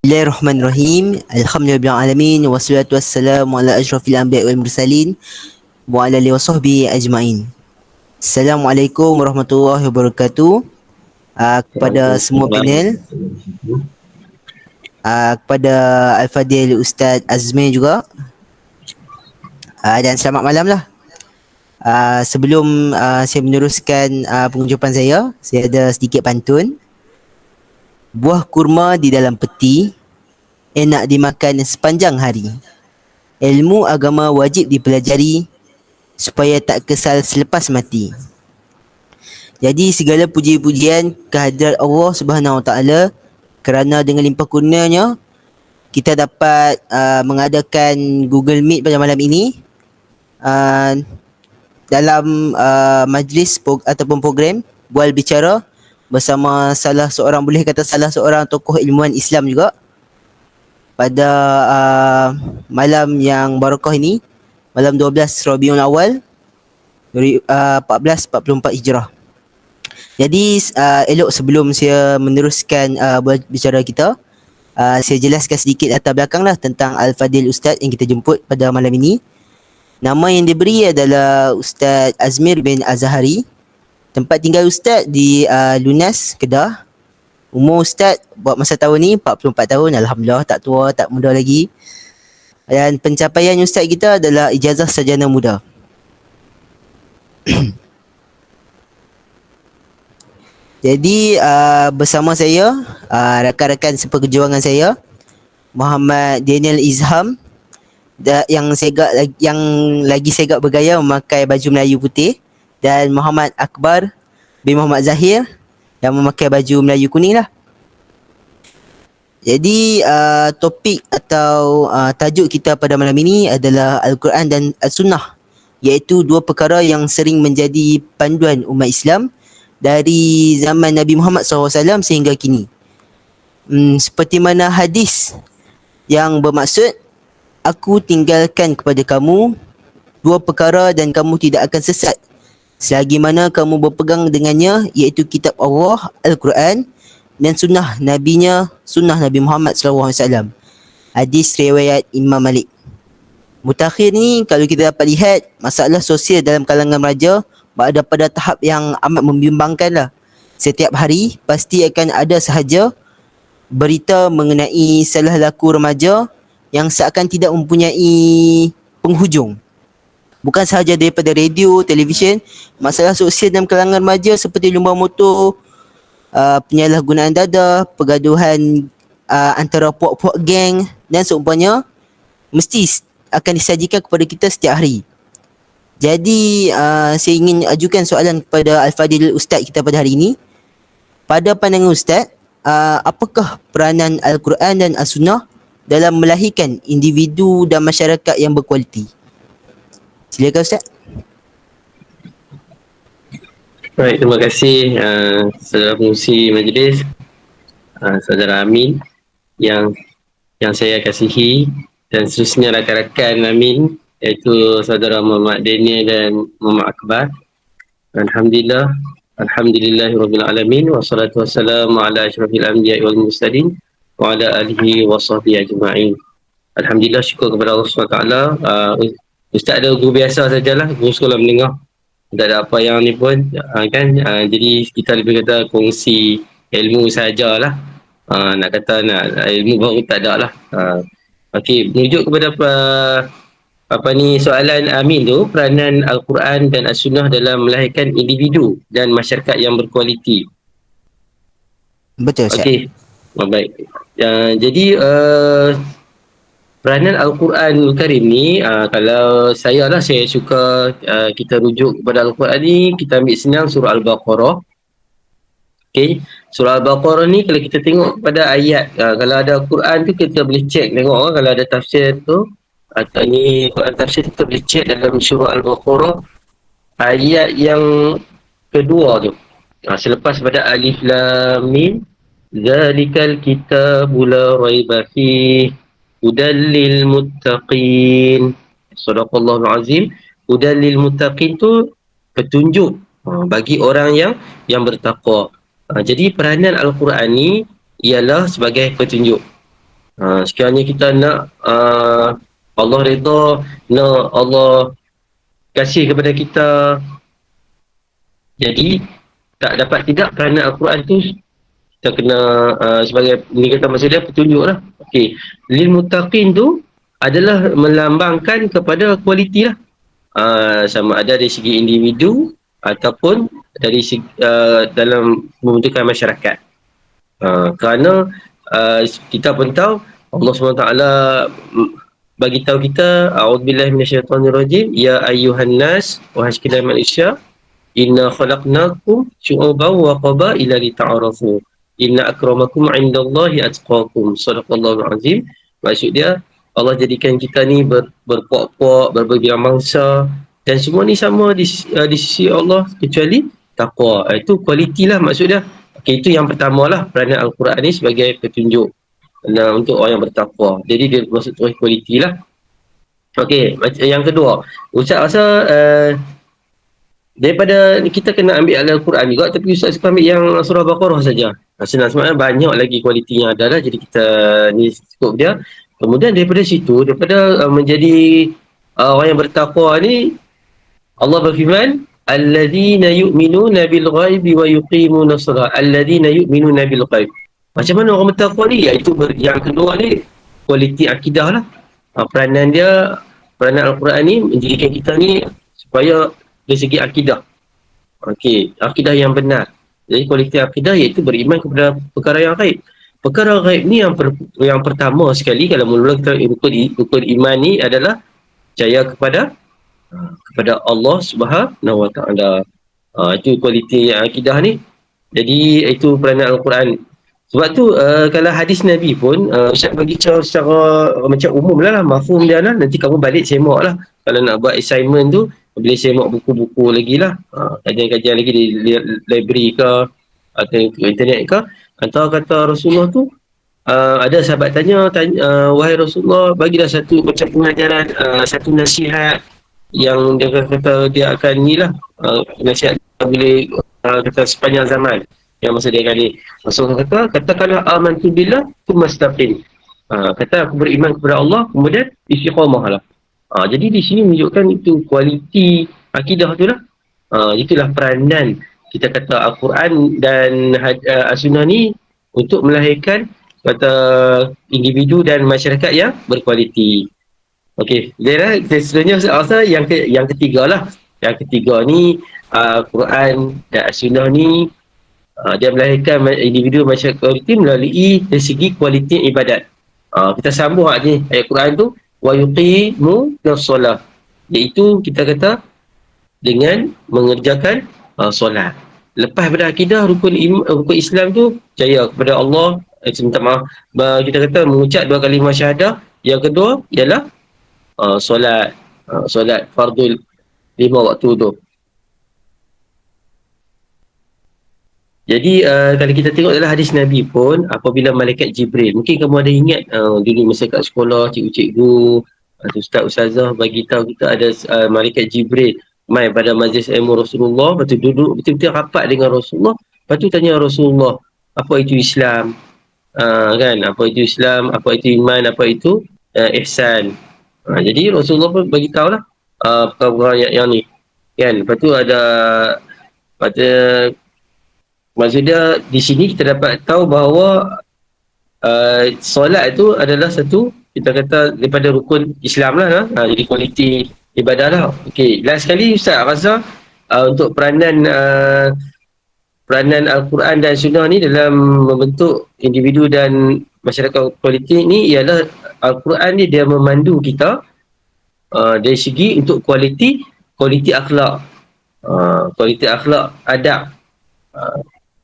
Bismillahirrahmanirrahim. Alhamdulillahirabbil wassalatu wassalamu ala asyrafil anbiya'i wal mursalin wa ala alihi wasahbihi ajmain. Assalamualaikum warahmatullahi wabarakatuh. Kepada semua panel, kepada Al-Fadil Ustaz Azmi juga. Dan selamat malam lah. Sebelum saya meneruskan pengucapan saya ada sedikit pantun. Buah kurma di dalam peti, enak dimakan sepanjang hari. Ilmu agama wajib dipelajari, supaya tak kesal selepas mati. Jadi segala puji-pujian kehadrat Allah Subhanahu Wa Taala, kerana dengan limpah kurnianya kita dapat mengadakan Google Meet pada malam ini dalam majlis ataupun program Bual Bicara bersama salah seorang tokoh ilmuwan Islam juga pada malam yang barakah ini, malam 12 Rabiul Awal 1444 Hijrah. Jadi elok sebelum saya meneruskan buat bicara kita, saya jelaskan sedikit latar belakang lah tentang Al-Fadil Ustaz yang kita jemput pada malam ini. Nama yang diberi adalah Ustaz Azmir bin Azhari. Tempat tinggal Ustaz di Lunas, Kedah. Umur Ustaz buat masa tahun ni 44 tahun. Alhamdulillah, tak tua, tak muda lagi. Dan pencapaian Ustaz kita adalah ijazah sarjana muda. Jadi bersama saya, rakan-rakan seperjuangan saya, Muhammad Daniel Izham, yang lagi segak bergaya memakai baju Melayu putih, dan Muhammad Akbar bin Muhammad Zahir yang memakai baju Melayu kuning lah. Jadi topik atau tajuk kita pada malam ini adalah Al-Quran dan As-Sunnah, iaitu dua perkara yang sering menjadi panduan umat Islam dari zaman Nabi Muhammad SAW sehingga kini. Seperti mana hadis yang bermaksud, aku tinggalkan kepada kamu dua perkara dan kamu tidak akan sesat selagi mana kamu berpegang dengannya, iaitu kitab Allah, Al-Quran, dan sunnah Nabi Muhammad SAW. Hadis riwayat Imam Malik. Mutakhir ni, kalau kita dapat lihat, masalah sosial dalam kalangan remaja berada pada tahap yang amat membimbangkan lah. Setiap hari pasti akan ada sahaja berita mengenai salah laku remaja yang seakan tidak mempunyai penghujung. Bukan sahaja daripada radio, televisyen, masalah sosial dalam kalangan remaja seperti lumba motor, penyalahgunaan dadah, pergaduhan antara puak-puak geng dan seumpamanya, mesti akan disajikan kepada kita setiap hari. Jadi saya ingin ajukan soalan kepada Al-Fadil Ustaz kita pada hari ini. Pada pandangan Ustaz, apakah peranan Al-Quran dan As-Sunnah dalam melahirkan individu dan masyarakat yang berkualiti? Silakan Ustaz. Baik, terima kasih saudara pengurusi majlis, saudara Amin yang saya kasihi, dan seterusnya rakan-rakan Amin, iaitu saudara Muhammad Daniel dan Muhammad Akbar. Alhamdulillahirabbil alamin, wassalatu wassalamu ala asyrafil anbiya'i wal mursalin wa ala alihi wasahbihi ajma'in. Alhamdulillah, syukur kepada Allah SWT. Ustaz ada guru biasa sajalah, guru sekolah menengah. Tak ada apa yang ni pun, kan. Jadi kita lebih kata kongsi ilmu sajalah. Nak kata ilmu baru tak ada lah. Okey, menuju kepada soalan Amin tu, peranan Al-Quran dan As-Sunnah dalam melahirkan individu dan masyarakat yang berkualiti. Betul Ustaz. Okey, baik. Jadi peranan Al-Quran Karim ni, kalau saya suka kita rujuk kepada Al-Quran ni, kita ambil senang surah Al-Baqarah. Okay. Surah Al-Baqarah ni kalau kita tengok pada ayat, kalau ada Al-Quran tu kita boleh check tengok, kalau ada tafsir tu, atau ni Quran tafsir, kita boleh check dalam surah Al-Baqarah ayat yang kedua tu. Selepas pada Alif Lam Mim, Zalikal kitabu la raiba fihi Hudallil muttaqin. Sadaqallahul azim. Hudallil muttaqin tu petunjuk bagi orang yang bertakwa. Jadi peranan Al-Quran ni ialah sebagai petunjuk. Sekiranya kita nak Allah redha, nak Allah kasih kepada kita, jadi tak dapat tidak kerana Al-Quran tu kita kena sebagai ni kata maksud dia petunjuk lah. Okey, lil muttaqin tu adalah melambangkan kepada kualiti lah. Sama ada dari segi individu ataupun dari segi dalam pembentukan masyarakat. Kerana kita pun tahu Allah SWT bagi tahu kita, a'udzubillahi minasyaitonirrajim, ya ayyuhan nas, wahai sekalian manusia, inna khalaqnakum syu'uban wa qabaila lita'arafu, inna akramakum 'indallahi atqakum. Sadaqallahul azim. Maksud dia, Allah jadikan kita ni berpuak-puak, berbagai mangsa, dan semua ni sama di sisi Allah kecuali takwa. Itu kualiti lah maksud dia. Okay, itu yang pertama lah, peranan Al-Quran ni sebagai petunjuk untuk orang yang bertakwa. Jadi dia maksud kualiti lah. Okey, yang kedua, Ustaz rasa daripada kita kena ambil Al-Quran juga, tapi Ustaz suka ambil yang surah Baqarah saja. Senang, sebenarnya banyak lagi kualiti yang ada lah, jadi kita ni cukup dia. Kemudian daripada situ, daripada menjadi orang yang bertakwa ni, Allah berfirman, alladzina yu'minuna bil ghaibi wa yuqimuna shalah. Alladzina yu'minuna bil ghaib. Macam mana orang bertakwa ni? Iaitu yang kedua ni, kualiti akidah lah. Peranan dia, peranan Al-Quran ni menjadikan kita ni supaya dari segi akidah. Okey, akidah yang benar. Jadi kualiti akidah iaitu beriman kepada perkara yang gaib. Perkara gaib ni yang pertama sekali kalau mula kita rukun iman ni adalah percaya kepada Allah Subhanahu Wa Taala. Itu kualiti akidah ni. Jadi itu peranan Al-Quran. Sebab tu kalau hadis Nabi pun Ustaz bagi secara macam umum lah, mafhum dia lah. Nanti kamu balik semak lah. Kalau nak buat assignment tu, boleh semak buku-buku lagi lah. Kajian-kajian lagi di library ke atau internet ke. Antara kata Rasulullah tu, ada sahabat tanya wahai Rasulullah, bagilah satu macam pengajaran, satu nasihat yang dia kata dia akan ni lah, nasihat boleh kata sepanjang zaman. Yang masa dia kali Rasulullah katakanlah amantu billah tsumastaqim. Kata aku beriman kepada Allah, kemudian istiqamah lah. Jadi di sini menunjukkan itu kualiti akidah tu lah. Itulah peranan kita kata Al-Quran dan As-Sunnah ni untuk melahirkan kata individu dan masyarakat yang berkualiti. Okey, jadi seterusnya rasa yang ketiga lah. Yang ketiga ni Al-Quran dan As-Sunnah ni dia melahirkan individu masyarakat kualiti melalui dari segi kualiti ibadat. Kita sambung ni ayat Quran tu, wa yuqimu as-solah, iaitu kita kata dengan mengerjakan solat. Lepas pada akidah rukun Islam tu percaya kepada Allah, minta maaf, kita kata mengucap dua kalimah syahadah. Yang kedua ialah solat, solat fardul 5 waktu tu. Jadi kalau kita tengok dalam hadis Nabi pun, apabila malaikat Jibril, mungkin kamu ada ingat dulu masa kat sekolah, cikgu-cikgu, ustaz-ustazah bagi tahu kita ada malaikat Jibril mai pada majlis ilmu Rasulullah, lepas tu duduk betul-betul rapat dengan Rasulullah, lepas tu tanya Rasulullah, apa itu Islam? Kan, apa itu Islam, apa itu iman, apa itu ihsan. Jadi Rasulullah pun bagi tahu lah perkara yang ni. Kan, lepas tu ada pada maksudnya di sini kita dapat tahu bahawa solat itu adalah satu kita kata daripada rukun Islam lah. Jadi kualiti ibadah lah. Okey, last sekali Ustaz rasa untuk peranan Al-Quran dan Sunnah ni dalam membentuk individu dan masyarakat kualiti ni ialah Al-Quran ni dia memandu kita dari segi untuk kualiti akhlak, kualiti akhlak, adab.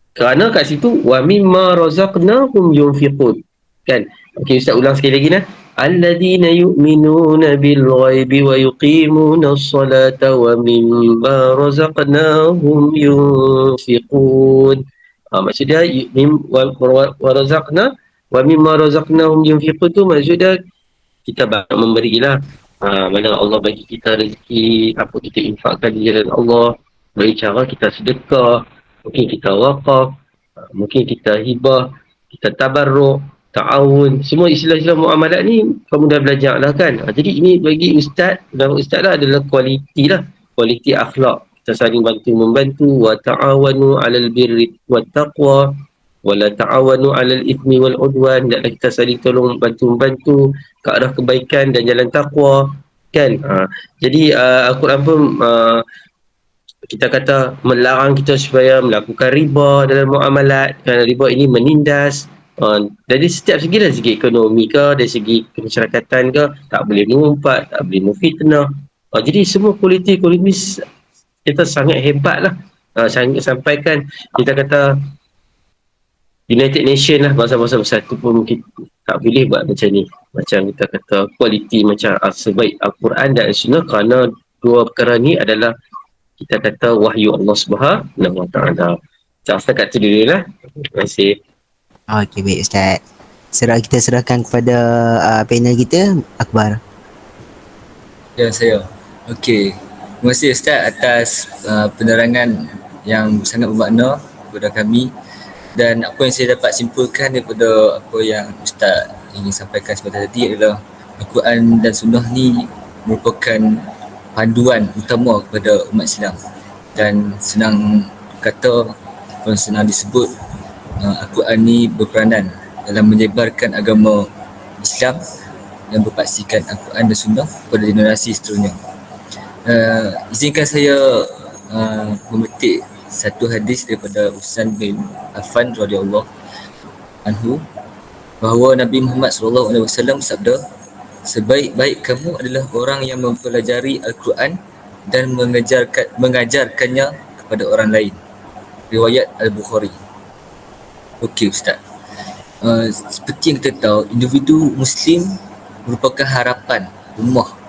Kerana kat situ wa mimma razaqnahum yunfiqun. Kan? Okey, Ustaz ulang sekali lagi nah. Alladzina yu'minuna bil ghaibi wa yuqimuna as-salata wa mimma razaqnahum yunfiqun. Maksud dia wa razaqna wa mimma razaqnahum yunfiqun tu maksud dia kita banyak memberilah. Mana Allah bagi kita rezeki, apa kita infakkan di jalan Allah, bagi cara kita sedekah, mungkin kita wakaf, mungkin kita hibah, kita tabarruk. ta'awun, semua istilah-istilah muamalat ni kamu dah belajar lah kan. Jadi ini bagi ustaz lah adalah kualiti akhlak. Kita saling bantu membantu, wa ta'awanu 'alal birri wat taqwa wa la ta'awanu 'alal ithmi wal udwan. Hendaklah kita saling tolong bantu membantu ke arah kebaikan dan jalan takwa kan. Jadi Al-Quran pun kita kata melarang kita supaya melakukan riba dalam muamalat, kerana riba ini menindas. Dari setiap segi, dari segi ekonomi ke, dari segi kemasyarakatan ke, tak boleh mengumpat, tak boleh memfitnah. Jadi semua kualiti kita sangat hebat lah. Sangat sampaikan, kita kata United Nations lah, bangsa-bangsa bersatu pun mungkin tak boleh buat macam ni. Macam kita kata kualiti macam sebaik Al-Quran dan Sunnah, kerana dua perkara ni adalah kita kata wahyu Allah Subhanahu Wa Taala. Setakat tu dulu lah. Terima kasih. Okey, baik Ustaz. Kita serahkan kepada panel kita, Akbar. Ya, saya. Okey. Terima kasih Ustaz atas penerangan yang sangat bermakna kepada kami, dan apa yang saya dapat simpulkan daripada apa yang Ustaz ingin sampaikan sebentar tadi adalah Al-Quran dan Sunnah ni merupakan panduan utama kepada umat Islam, dan senang kata atau senang disebut Al-Quran ni berperanan dalam menyebarkan agama Islam dan berpaksikan Al-Quran dan Sunnah kepada generasi seterusnya. Izinkan saya memetik satu hadis daripada Utsman bin Affan radhiyallahu anhu, bahawa Nabi Muhammad SAW bersabda, sebaik-baik kamu adalah orang yang mempelajari Al-Quran dan mengajarkannya kepada orang lain. Riwayat Al-Bukhari. Okey Ustaz. Seperti yang kita tahu, individu Muslim merupakan harapan ummah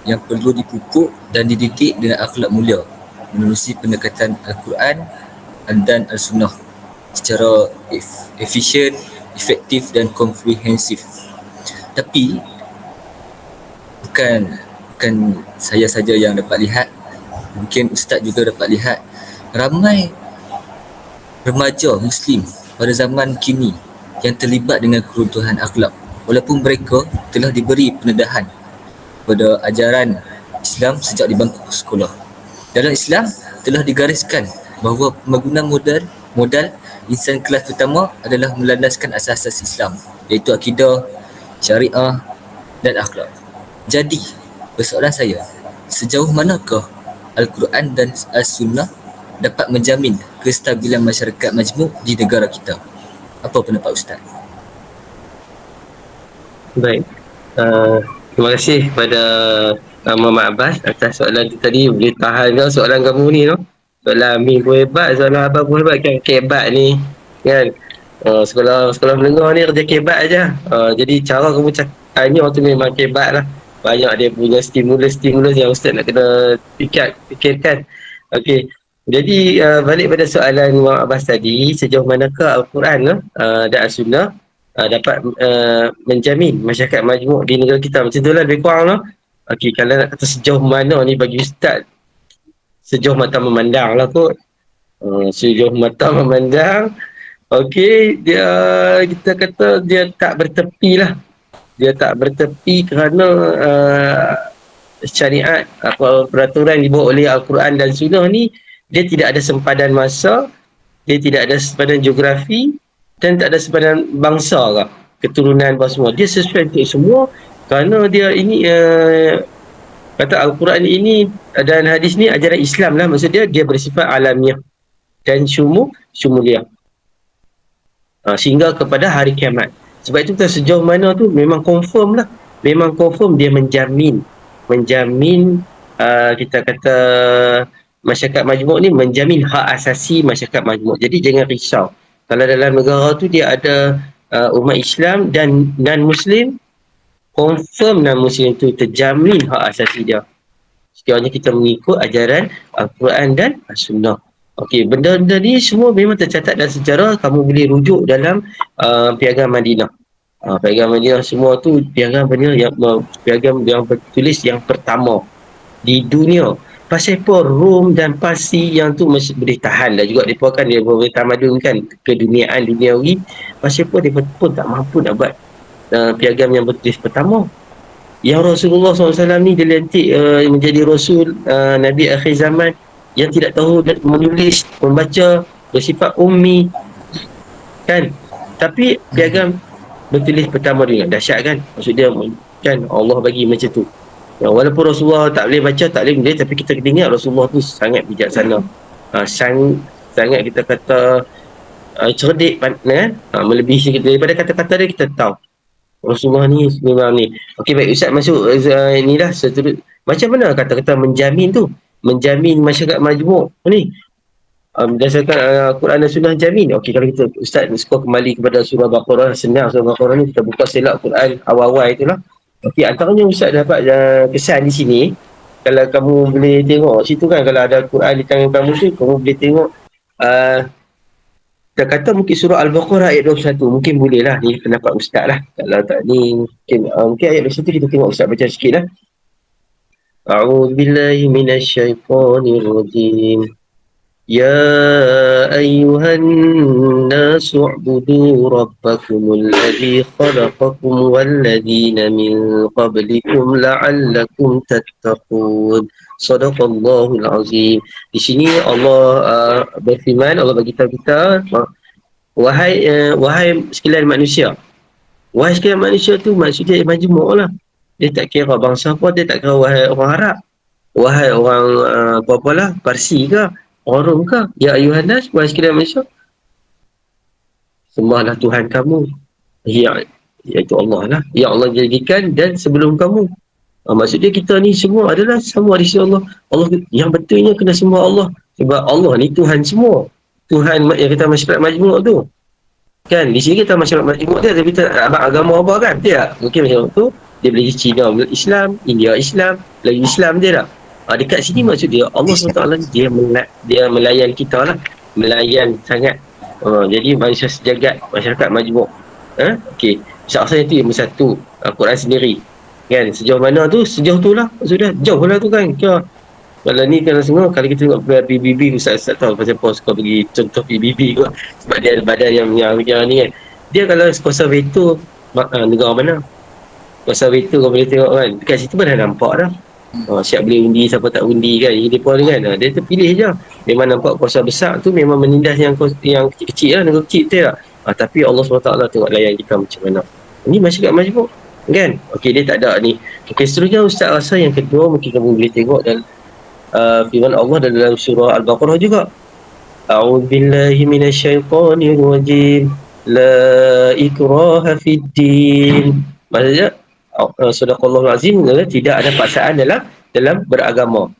yang perlu dipupuk dan dididik dengan akhlak mulia menerusi pendekatan Al-Quran dan Al-Sunnah secara efisien, efektif dan komprehensif. Tapi bukan saya saja yang dapat lihat, mungkin Ustaz juga dapat lihat ramai remaja Muslim pada zaman kini yang terlibat dengan keruntuhan akhlak, walaupun mereka telah diberi pendedahan pada ajaran Islam sejak di bangku sekolah. Dalam Islam telah digariskan bahawa pembangunan modal insan kelas pertama adalah melandaskan asas-asas Islam, iaitu akidah, syariah dan akhlak. Jadi, persoalan saya, sejauh manakah Al-Quran dan As-Sunnah dapat menjamin kestabilan masyarakat majmuk di negara kita? Apa pendapat Ustaz? Baik. Terima kasih kepada Muhammad Abbas atas soalan tu tadi. Boleh tahan ke soalan kamu ni tu? Soalan Amin pun hebat, soalan Abang pun hebat kan. Kebat ni kan. Sekolah menengah ni kerja kebat aja. Jadi cara kamu tanya tu memang kebat lah. Banyak dia punya stimulus yang Ustaz nak kena fikirkan. Okey. Jadi balik pada soalan Muhammad Abbas tadi, sejauh manakah Al-Quran dan As-Sunnah dapat menjamin masyarakat majmuk di negara kita? Macam tu lah lebih kurang lah. Okey, kalau nak kata sejauh mana ni bagi Ustaz, sejauh mata memandang lah kot. Sejauh mata memandang, okey, kita kata dia tak bertepi lah. Dia tak bertepi kerana syariat, peraturan dibawa oleh Al-Quran dan Sunnah ni, dia tidak ada sempadan masa, dia tidak ada sempadan geografi, dan tak ada sempadan bangsa ke, keturunan apa semua. Dia sesuai untuk semua, kerana dia ini kata Al-Quran ini dan hadis ni ajaran Islam lah. Maksud dia bersifat alamiah dan syumuliah sehingga kepada hari kiamat. Sebab itu kita sejauh mana tu memang confirm lah. Memang confirm dia menjamin kita kata masyarakat majmuk ni menjamin hak asasi masyarakat majmuk. Jadi jangan risau. Kalau dalam negara tu dia ada umat Islam dan non-Muslim, confirm non-Muslim tu terjamin hak asasi dia. Sekiranya kita mengikut ajaran Al-Quran dan As-Sunnah. Okey, benda-benda ni semua memang tercatat dalam sejarah. Kamu boleh rujuk dalam Piagam Madinah. Piagam Madinah semua tu piagam yang bertulis yang pertama di dunia. pasipor Rom dan Parsi yang tu mesti boleh tahan lah juga. Mereka kan dia boleh tamadun kan keduniaan duniawi. Pasipor dia pun tak mampu nak buat piagam yang bertulis pertama. Yang Rasulullah SAW ni dilantik menjadi Rasul Nabi akhir zaman yang tidak tahu menulis, membaca, bersifat ummi kan. Tapi piagam bertulis pertama dia dahsyat kan. Maksud dia kan Allah bagi macam tu. Ya, walaupun Rasulullah tak boleh baca, tak boleh menulis, tapi kita kena ingat Rasulullah tu sangat bijaksana. Sangat kita kata cerdik, melebihi daripada kata-kata dia kita tahu. Rasulullah ni memang ni. Okey baik, Ustaz masuk inilah seterus. Macam mana kata-kata menjamin tu? Menjamin masyarakat majmuk ni. Berdasarkan Quran dan Sunnah jamin. Okey, kalau kita Ustaz suka kembali kepada surah Baqarah, senang surah Baqarah ni kita buka selak Quran awal-awal itulah. Okey, antaranya Ustaz dapat kesan di sini. Kalau kamu boleh tengok situ kan, kalau ada Quran di tangan kamu tu, kamu boleh tengok kita kata mungkin surah Al-Baqarah ayat 21. Mungkin boleh lah. Ni pendapat Ustaz lah. Kalau tak ni, mungkin ayat 21 kita tengok Ustaz baca sikit lah. A'udzubillahi minasyaitonirrajim. يا أيها الناس اعبدوا ربكم الذي خلقكم والذين من قبلكم لعلكم تتقون صدق الله العظيم. Di sini Allah berfirman, Allah bagi tahu kita, wahai sekalian manusia. Wahai sekalian manusia tu maksudnya majmuk lah. Dia tak kira bangsa apa, dia tak kira wahai orang Arab, wahai orang apa-apalah, Parsi ke, orang Rom ke. Ya ayuhan nas, wahai sekalian manusia, sembahlah Tuhan kamu, iaitu Allah lah, yang Allah jadikan dan sebelum kamu. Maksudnya kita ni semua adalah sama di sisi Allah. Allah yang betulnya kena sembah Allah, sebab Allah ni Tuhan semua. Tuhan yang kita masyarakat majmuk tu kan. Di sini kita masyarakat majmuk dia, tapi kita agama apa kan, dia mungkin macam tu. Dia boleh Cina Islam, India Islam, lagi Islam dia tak. Dekat sini maksud dia Allah SWT dia melayan kita lah, melayan sangat. Jadi manusia sejagat, masyarakat majmuk. Okey, asal itu yang satu Al-Quran sendiri kan. Sejauh mana tu, sejauh tu lah, sudah jauh lah tu kan. Kalau ni kalau semua, kalau kita tengok PBB, Ustaz tahu pasal apa suka bagi contoh PBB kot, sebab dia ada badan yang ni kan. Dia kalau kuasa veto negara mana, kuasa veto kau boleh tengok kan, dekat situ pun dah nampak dah. Siap boleh undi, siapa tak undi kan. Jadi mereka ni kan, dia terpilih je. Memang nampak kuasa besar tu memang menindas yang kecil-kecil lah, negara kecil tu lah. Tapi Allah SWT tengok layan kita macam mana. Ini masyarakat majmuk kan. Okey, dia tak ada ni. Okey, seterusnya Ustaz rasa yang kedua mungkin kamu boleh tengok dan firman Allah dalam surah Al-Baqarah juga. A'udzubillahi minasyaitonirrajim. La ikraha fid din. Maksudnya Sadaqallahul Azim, tidak ada paksaan dalam beragama.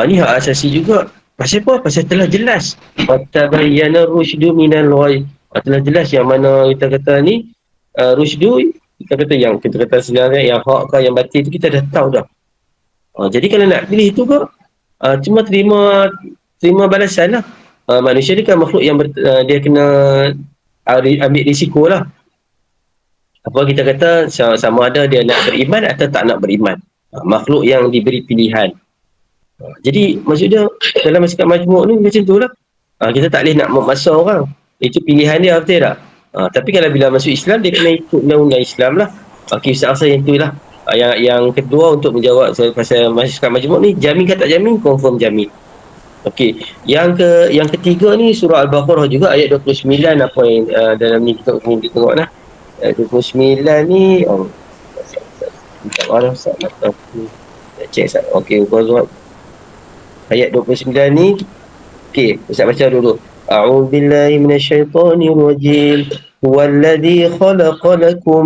Ni hak asasi juga. Pasal apa? Pasal telah jelas. Watabayyana rusydu minal ghayy. Telah jelas yang mana kita kata ni rusydu, kita kata yang kita kata sebenarnya yang hak ke yang batil tu kita dah tahu dah. Jadi kalau nak pilih itu ke, cuma terima balasan lah. Manusia ni kan makhluk yang dia kena ambil risiko lah. Apa kita kata, sama ada dia nak beriman atau tak nak beriman. Makhluk yang diberi pilihan. Jadi maksudnya dalam masyarakat majmuk ni macam tu lah. Kita tak boleh nak memaksa orang. Itu pilihan dia, betul tak? Tapi kalau bila masuk Islam, dia kena ikut undang-undang Islam lah. Okey, Ustaz rasa yang tu lah. Yang kedua untuk menjawab pasal masyarakat majmuk ni, jamin ke tak jamin? Confirm jamin. Okey, yang ketiga ni surah Al-Baqarah juga ayat 29, apa yang dalam ni kita tengok lah. Ayat 29 ni tak marah Ustaz nak cek Ustaz. Okey, ayat 29 ni. Okey, Ustaz baca dulu. A'udzubillahi minasyaitonirrajim. Huwallazi khalaqa lakum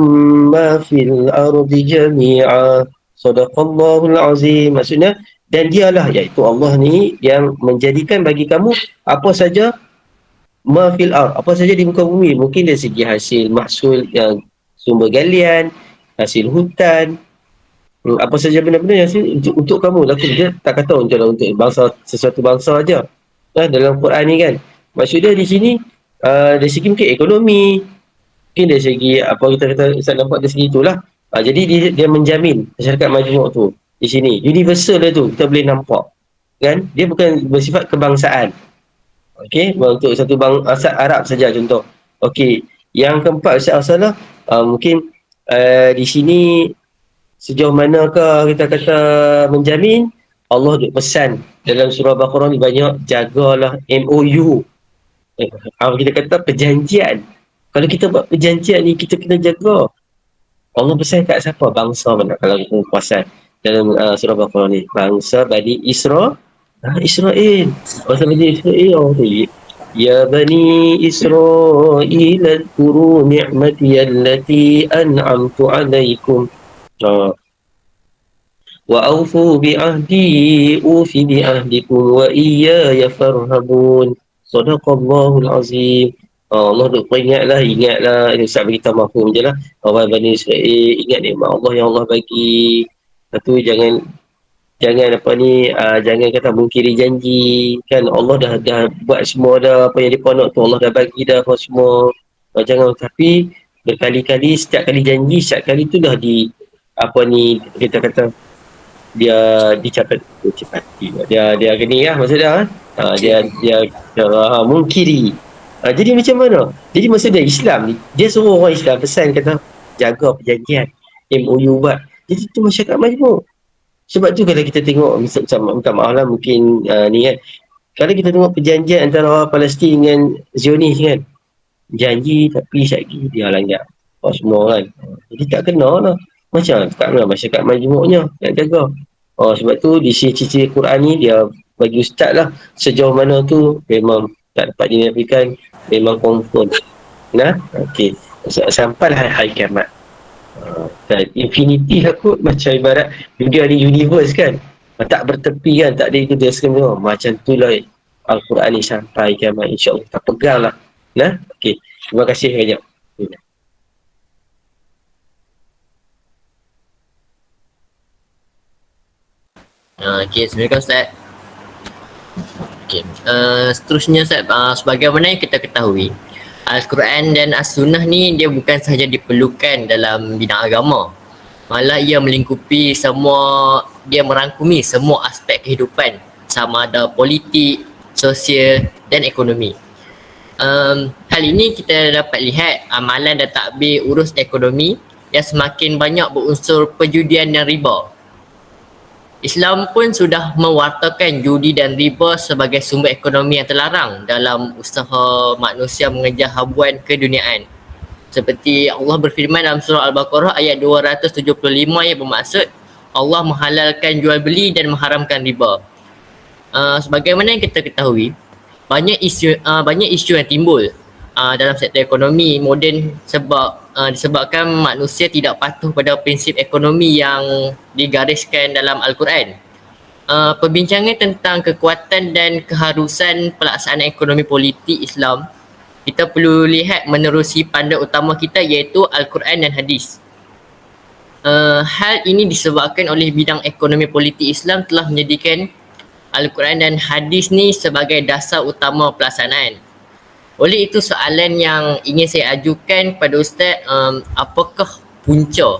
ma fil ardi jami'a. Sadaqallahul azim. Maksudnya, dan dialah, iaitu Allah ni yang menjadikan bagi kamu apa saja ma fil ard, apa saja di muka bumi. Mungkin dari segi hasil mahsul yang sumber galian, hasil hutan, apa saja benda-benda yang untuk kamu. Laku dia tak kata untuk bangsa, sesuatu bangsa aja. Dalam Quran ni kan, maksud dia di sini dari segi mungkin ekonomi, mungkin dari segi apa kita kata, Ustaz nampak dari segi itulah. Jadi dia menjamin masyarakat majmuk tu di sini universal dia tu kita boleh nampak. kan? Dia bukan bersifat kebangsaan. Okey, untuk satu bangsa Arab saja contoh. Okey, yang keempat Ustaz Salah, mungkin di sini sejauh manakah kita kata menjamin Allah duk pesan dalam surah Baqarah ni banyak jagalah MOU. Kita kata perjanjian. Kalau kita buat perjanjian ni kita kena jaga. Allah pesan kat siapa? Bangsa mana kalau kita perasan dalam surah Baqarah ni? Bangsa Bani Israel. Bangsa Bani Israel. Oh, tu. Ya Bani Israel adkuru ni'mati allati an'amtu alaikum. Wa awfu bi'ahdi ufi bi'ahdikum wa iyaya farhabun. Sadaqallahul azim. Allah tu ingatlah Ustaz beritahu mafhum je lah. Orang Bani Israel ingat nikmat Allah yang Allah bagi. Satu jangan apa ni jangan kata mungkiri janji kan. Allah dah buat semua dah, apa yang dia nak tu Allah dah bagi dah apa semua. Jangan, tapi berkali-kali setiap kali janji, setiap kali tu dah di apa ni kita kata dia dicapati dia gini lah maksudnya dia mungkiri. Jadi macam mana? Jadi maksudnya Islam ni dia suruh orang Islam pesan kata jaga perjanjian MOU buat. Jadi tu masyarakat majmuk. Sebab tu kalau kita tengok minta maaf lah mungkin ni kan, kalau kita tengok perjanjian antara Palestin dengan Zionis kan, janji tapi syaki dia langgar semua kan. Jadi tak kena lah. Macam tak kena masyarakat majmuknya nak jaga. Sebab tu di sisi Quran ni dia bagi ustaz lah sejauh mana tu memang tak dapat dinafikan, memang confirm. Nah, okey. Sampailah hari kiamat. Infinity lah kot, macam ibarat dunia ni universe kan. Tak bertepi kan, tak ada itu dia semua. Macam tu lah Al-Quran ni sampai kiamat, insyaAllah kita pegang lah. Nah, okey. Terima kasih banyak. Okey, Assalamualaikum Ustaz. Okey, seterusnya Ustaz, sebagaimana yang kita ketahui, Al-Quran dan As-Sunnah ni dia bukan sahaja diperlukan dalam bidang agama, malah ia melingkupi semua, dia merangkumi semua aspek kehidupan, sama ada politik, sosial dan ekonomi. Hal ini kita dapat lihat amalan dan takbir urus ekonomi yang semakin banyak berunsur perjudian dan riba. Islam pun sudah mewartakan judi dan riba sebagai sumber ekonomi yang terlarang dalam usaha manusia mengejar habuan keduniaan. Seperti Allah berfirman dalam surah Al-Baqarah ayat 275 yang bermaksud Allah menghalalkan jual beli dan mengharamkan riba. Sebagaimana yang kita ketahui, banyak isu yang timbul dalam sektor ekonomi moden disebabkan manusia tidak patuh pada prinsip ekonomi yang digariskan dalam Al-Quran. Perbincangan tentang kekuatan dan keharusan pelaksanaan ekonomi politik Islam, kita perlu lihat menerusi panduan utama kita iaitu Al-Quran dan Hadis. Hal ini disebabkan oleh bidang ekonomi politik Islam telah menjadikan Al-Quran dan Hadis ni sebagai dasar utama pelaksanaan. Oleh itu soalan yang ingin saya ajukan kepada Ustaz, apakah punca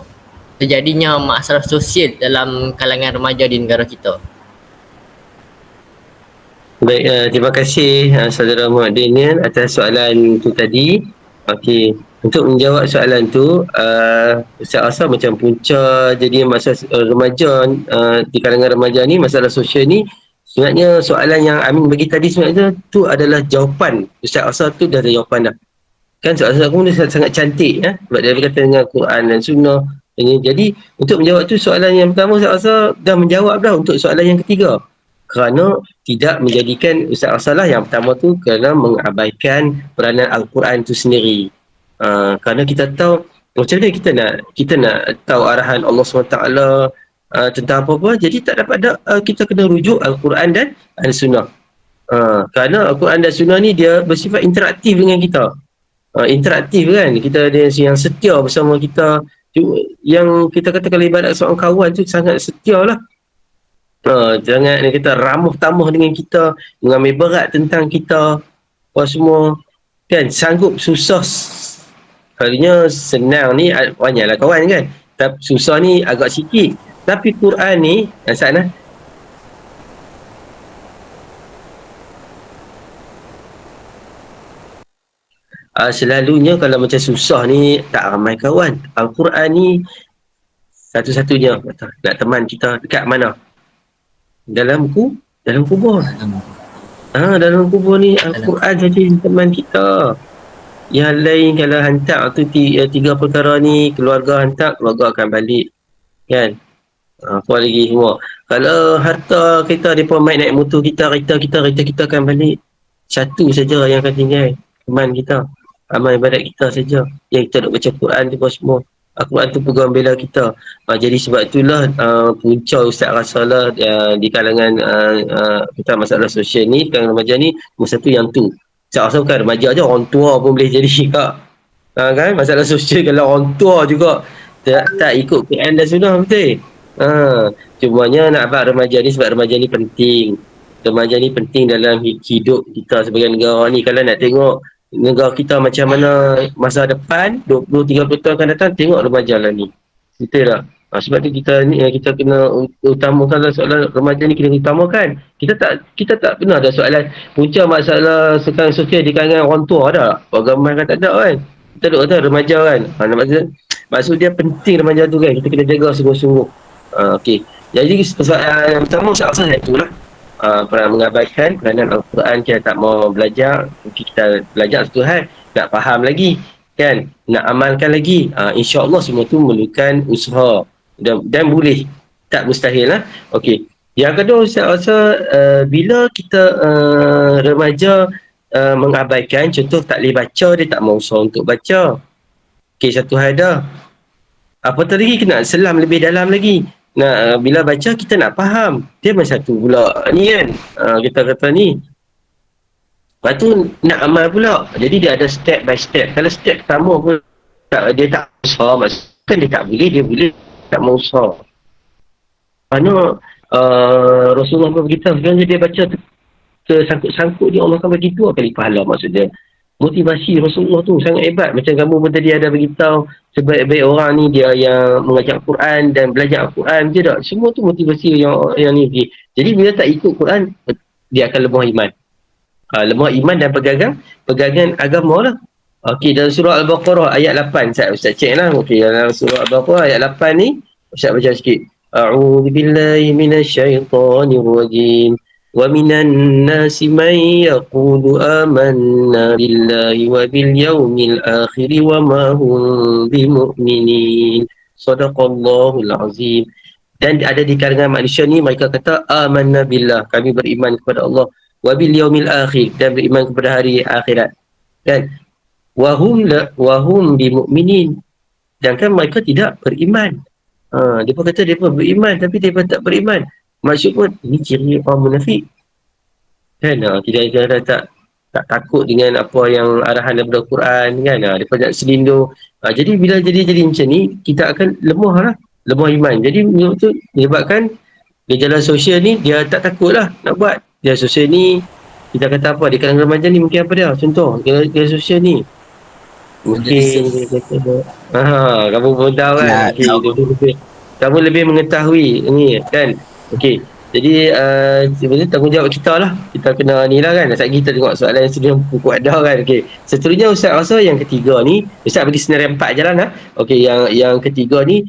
terjadinya masalah sosial dalam kalangan remaja di negara kita? Baik, terima kasih saudara Muhammad atas soalan tu tadi. Okey, untuk menjawab soalan tu, Ustaz rasa macam punca jadi masalah remaja di kalangan remaja ni, masalah sosial ni, sebenarnya soalan yang Amin bagi tadi sebenarnya tu adalah jawapan. Ustaz rasa tu dah ada jawapan dah. Kan soalan aku ni sangat cantik sebab dia berkata dengan Quran dan Sunnah. Jadi untuk menjawab tu soalan yang pertama Ustaz rasa dah menjawab dah untuk soalan yang ketiga. Kerana tidak menjadikan Ustaz rasa lah yang pertama tu kerana mengabaikan peranan Al-Quran tu sendiri. Kerana kita tahu macam mana kita nak tahu arahan Allah SWT tentang apa-apa, jadi tak dapat kita kena rujuk Al-Quran dan Al-Sunnah. Kerana Al-Quran dan Sunnah ni dia bersifat interaktif dengan kita. Interaktif kan, kita ada yang setia bersama kita, yang kita kata kalau ibarat seorang kawan tu sangat setia lah. Jangan kita ramuh tamuh dengan kita, mengambil berat tentang kita apa semua kan, sanggup susah. Kalinya senang ni banyaklah kawan kan, tapi susah ni agak sikit. Tapi Quran ni sana Selalunya kalau macam susah ni tak ramai kawan. Al-Quran ni satu-satunya nak teman kita dekat mana? Dalam kubur. Dalam kubur ni Al-Quran saja yang teman kita. Yang lain kalau hantar tu tiga perkara ni, keluarga hantar, keluarga akan balik. Kan? Apa lagi semua. Kalau harta kita, mereka main naik motor kita akan balik. Satu saja yang akan tinggal. Teman kita. Amal ibadat kita saja. Yang kita nak baca Quran tu semua. Al-Quran tu pegang bela kita. Jadi sebab itulah punca Ustaz rasalah di kalangan kita masalah sosial ni, kalangan remaja ni, masa tu yang tu. Ustaz rasa bukan remaja je, orang tua pun boleh jadi kak. Kan? Masalah sosial kalau orang tua juga tak ikut Quran dan sunnah betul. Cumanya nak abang remaja ni sebab remaja ni penting. Remaja ni penting dalam hidup kita sebagai negara ni. Kalau nak tengok negara kita macam mana masa depan 20-30 tahun akan datang, tengok remaja lah ni. Betul tak? Sebab tu kita kena utamakan soalan remaja ni, kena utamakan. Kita tak pernah ada soalan punca masalah sekarang sosial di kalangan orang tua ada. Agama kan tak ada kan. Kita duk kata remaja kan. Maksud dia penting remaja tu kan. Kita kena jaga sungguh-sungguh. Okey. Jadi soalan yang pertama saya itulah. Pernah mengabaikan kerana Al-Quran kita tak mau belajar. Kita belajar satu hal, nak faham lagi kan, nak amalkan lagi. InsyaAllah semua tu memerlukan usaha dan boleh, tak mustahil lah. Okey. Yang kedua saya rasa bila kita remaja mengabaikan, contoh tak boleh baca, dia tak mau usaha untuk baca. Okey, satu hal dah. Apatah lagi kena selam lebih dalam lagi. Nah, bila baca kita nak faham. Dia macam satu pula ni kan. Kita kata ni. Lepas tu nak amal pula. Jadi dia ada step by step. Kalau step pertama pun dia tak usaha, maksudnya dia tak boleh, dia boleh tak mau usaha. Kerana Rasulullah pun beritahu, sebenarnya dia baca tersangkut-sangkut dia, Allah akan bagi 2 kali pahala. Maksudnya motivasi Rasulullah tu sangat hebat. Macam kamu pun tadi ada beritahu, sebaik-baik orang ni dia yang mengajar Quran dan belajar Quran je tak. Semua tu motivasi yang ni. Jadi bila tak ikut Quran, dia akan lemah iman. Lemah iman dan pegangan agama lah. Okey, dalam surah Al-Baqarah ayat 8, Ustaz cek lah. Okey, dalam surah Al-Baqarah ayat 8 ni, Ustaz baca sikit. A'udzubillahi minasyaitanirrajim. وَمِنَ النَّاسِ مَنْ يَقُولُ آمَنَّا بِاللَّهِ وَبِالْيَوْمِ الْآخِرِ وَمَا هُمْ بِمُؤْمِنِينَ صَدَقَ اللَّهُ الْعَظِيمُ. Dan ada di kalangan manusia ni, mereka kata amanna billah, kami beriman kepada Allah, wa bil yaumil akhir, dan beriman kepada hari akhirat. Kan? Wa hum bimu'minin, dan kan mereka tidak beriman. Mereka kata mereka beriman tapi mereka tak beriman. Maksud pun ini ciri orang munafik. Kan? Tidak tak takut dengan apa yang arahan daripada Quran kan. Mereka nak selindung. Jadi bila jadi macam ni, kita akan lemah iman. Jadi tu menyebabkan gejala sosial ni dia tak takut lah nak buat. Dia sosial ni kita kata apa, di kalangan remaja ni mungkin apa dia? Contoh gejala sosial ni mungkin kamu pun tahu kan. Kamu lebih mengetahui ni kan. Okey, jadi sebenarnya tanggungjawab kita lah. Kita kena ni lah kan. Sekejap kita tengok soalan yang sudah kuat dah kan. Okey, seterusnya Ustaz rasa yang ketiga ni, Ustaz bagi senarai 4 jalan lah. Okey, yang ketiga ni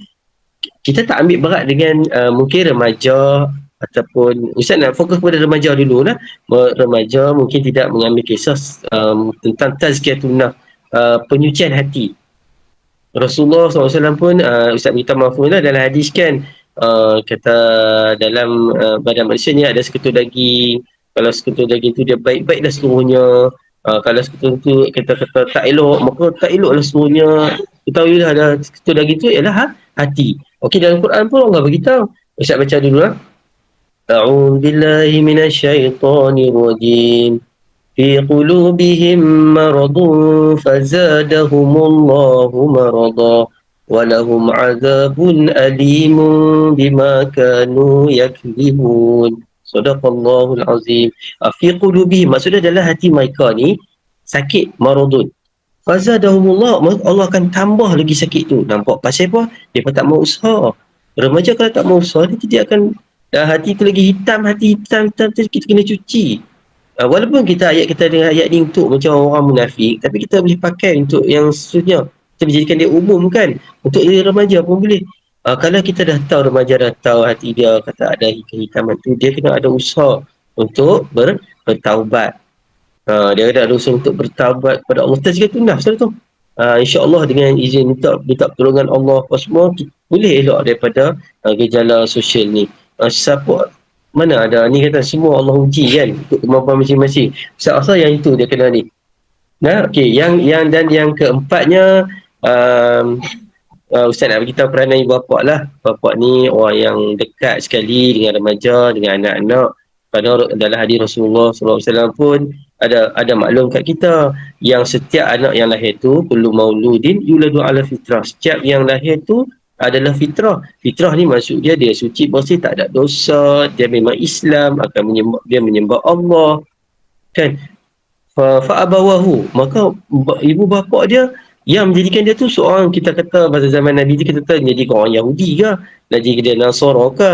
kita tak ambil berat dengan mungkin remaja ataupun Ustaz nak fokus pada remaja dulu lah. Remaja mungkin tidak mengambil kisah tentang tazkiyatun nafs, penyucian hati. Rasulullah SAW pun Ustaz beritahu mafhum lah dalam hadis kan, kata dalam badan manusia ni ada sekutu daging. Kalau sekutu daging tu dia baik-baiklah seluruhnya. Kalau sekutu tu kita kata tak elok, maka tak eloklah seluruhnya. Ketahuilah ada sekutu daging tu ialah hati. Okey, dalam Quran pun Allah beritahu. Ustaz baca dulu lah. A'udzubillahi minasyaitonirrajim. Fi qulubihim maradun fazadahumullahu marada. وَلَهُمْ عَذَابٌ أَلِيمٌ بِمَا كَانُوا يَكْذِبُونَ صَدَقَ اللَّهُ الْعَظِيمُ. Fi qulubihim, maksudnya dalam hati mereka ni sakit, maradun. Fazadahumullah, Allah akan tambah lagi sakit tu. Nampak pasal apa? Dia pun tak mau usaha. Remaja kalau tak mau usaha, dia tidak akan hati tu lagi hitam tu kita kena cuci. walaupun kita dengan ayat ni untuk macam orang munafik, tapi kita boleh pakai untuk yang seterusnya. Kita menjadikan dia umum kan. Untuk dia remaja pun boleh. Kalau kita dah tahu, remaja dah tahu hati dia kata ada kehikaman tu, dia kena ada usaha untuk bertaubat. Dia ada usaha untuk bertaubat kepada Allah. Kita cakap tu nafs tu. InsyaAllah dengan izin minta pertolongan Allah apa semua, boleh elok daripada gejala sosial ni. Siapa mana ada ni kata semua Allah uji kan ikut kemampuan masing-masing. Ustaz yang itu dia kena ni. Nah, okey, yang dan yang keempatnya, Ustaz nak beritahu peranan ibu bapa lah. Bapa ni orang yang dekat sekali dengan remaja, dengan anak-anak. Pada dalam hadis Rasulullah SAW pun ada maklum kat kita yang setiap anak yang lahir tu kullu mauludin yuladu ala fitrah. Setiap yang lahir tu adalah fitrah. Fitrah ni maksud dia suci bersih, tak ada dosa, dia memang Islam, akan menyembah Allah. Kan? Fa abawahu, maka ibu bapa dia yang menjadikan dia tu seorang, kita kata pada zaman Nabi tu kita kata jadi orang Yahudi ke, jadi dia Nasara ke.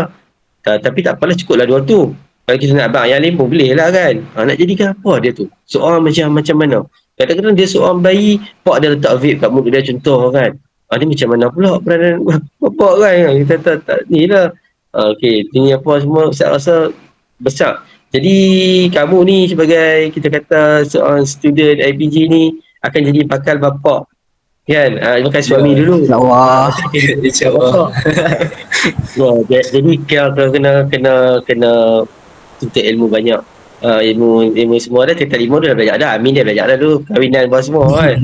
Tapi tak apalah, cukuplah dua tu. Kalau kita nak abang yang lain pun boleh lah kan. Nak jadikan apa dia tu? Seorang macam mana? Kadang-kadang dia seorang bayi, pak dia letak vape kat mulut dia contoh kan. Dia macam mana pula peranan bapak kan? Kita tak ni lah. Okey, ini apa semua saya rasa besar. Jadi kamu ni sebagai kita kata seorang student IPG ni akan jadi bakal bapak kan. Bukan suami dulu. Allah. InsyaAllah. Jadi kena tuntut ilmu banyak. Ilmu semua dah, kita ilmu dah belajar dah. Amin dia belajar dah dulu, kahwinan apa semua kan.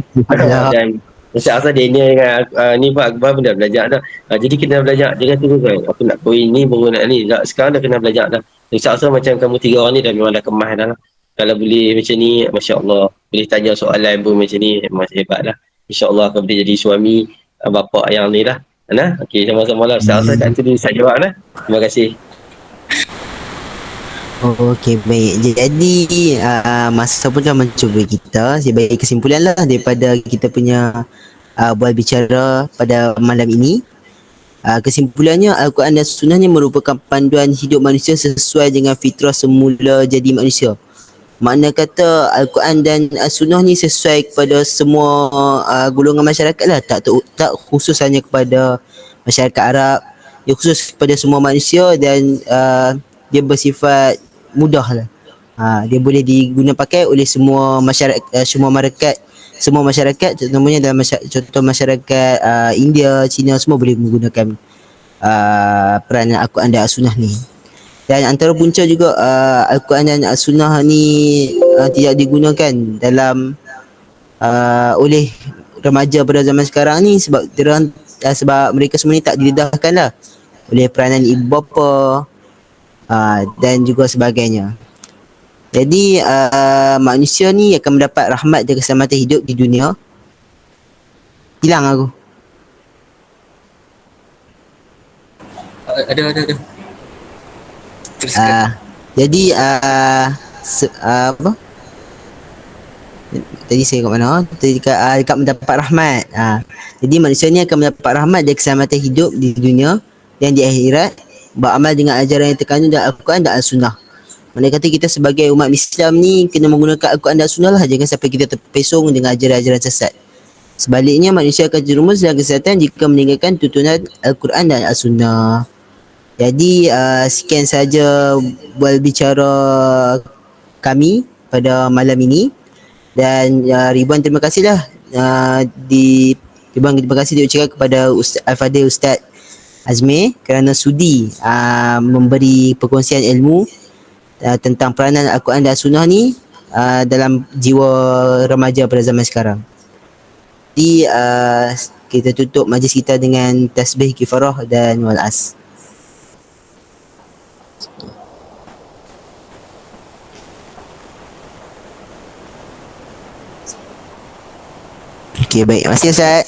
Dan Ustaz Azhar Daniel dengan ni Pak Akbar pun dah belajar dah. Jadi kena belajar. Dia kata kan, aku nak kahwin ni baru nak ni. Sekarang dah kena belajar dah. Ustaz Azhar macam kamu tiga orang ni dah memang dah kemas dah lah. Kalau boleh macam ni, Masya Allah. Boleh tanya soalan pun macam ni, memang hebat lah. InsyaAllah akan boleh jadi suami bapa yang ni lah. Nah, okey, sama-sama lah. Ustaz Azhar kat tu dulu saya jawab lah. Terima kasih. Okey, baik. Jadi masa pun dah mencuba kita. Saya bagi kesimpulan lah daripada kita punya bual bicara pada malam ini. Kesimpulannya, Al-Quran dan Sunnah ni merupakan panduan hidup manusia sesuai dengan fitrah semula jadi manusia. Makna kata Al-Quran dan Sunnah ni sesuai kepada semua golongan masyarakat lah. Tak khusus hanya kepada masyarakat Arab. Dia khusus kepada semua manusia dan dia bersifat mudah lah. Dia boleh diguna pakai oleh semua masyarakat, contohnya dalam contoh masyarakat India, China, semua boleh menggunakan peranan Al-Quran dan As-Sunnah ni. Dan antara punca juga Al-Quran dan As-Sunnah ni tidak digunakan dalam oleh remaja pada zaman sekarang ni sebab mereka semua ni tak didedahkan lah oleh peranan ibu bapa dan juga sebagainya. Jadi manusia ni akan mendapat rahmat dan keselamatan hidup di dunia. Hilang aku. Ada. Teruskan. Jadi apa? Tadi saya kat mana? Tadi dekat mendapat rahmat. Jadi manusia ni akan mendapat rahmat dan keselamatan hidup di dunia dan di akhirat, beramal dengan ajaran yang terkandung dalam Al-Quran dan Al-Sunnah. Maksudnya kata kita sebagai umat Islam ni kena menggunakan Al-Quran dan Al-Sunnah lah. Jangan sampai kita terpesong dengan ajaran-ajaran sesat. Sebaliknya manusia akan jerumus dalam kesesatan jika meninggalkan tuntunan Al-Quran dan Al-Sunnah. Jadi sekian saja bual bicara kami pada malam ini. Dan ribuan terima kasih lah ribuan terima kasih diucapkan kepada Al-Fadhil Ustaz Azmi kerana sudi memberi perkongsian ilmu tentang peranan Al-Quran dan Sunnah ni dalam jiwa remaja pada zaman sekarang. Jadi kita tutup majlis kita dengan tasbih kifarah dan wal'as. Okey, baik. Terima kasih Ustaz.